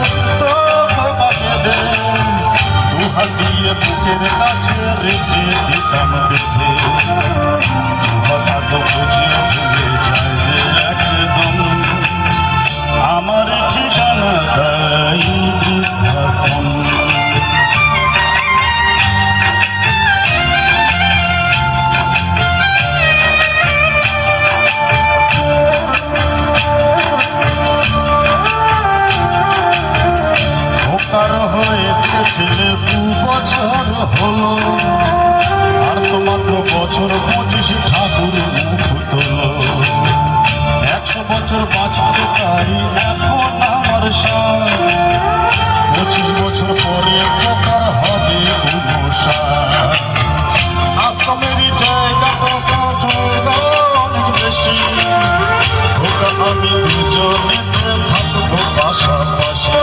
উঠতো বাগেদে, দুহাত দিয়ে বুকের কাছে রেখে দিতাম বেঁধে। কথা তো বুঝিয়ে ভুলে যায় যে একদম আমার ঠিকানা তাই বৃদ্ধাশ্রম। হয়েছে ছেলে 2 বছর হলো, আর তো মাত্র বছর 25 ঠাকুর মুখ তোলো। 100 বছর বাঁচতে তাই এখন আমার সাথ, 25 বছর পরে খোকার হবে 59। আশ্রমেরই জায়গাটা অনেক বেশি, খোকা আমি দুজনেতে থাকবো পাশাপাশি।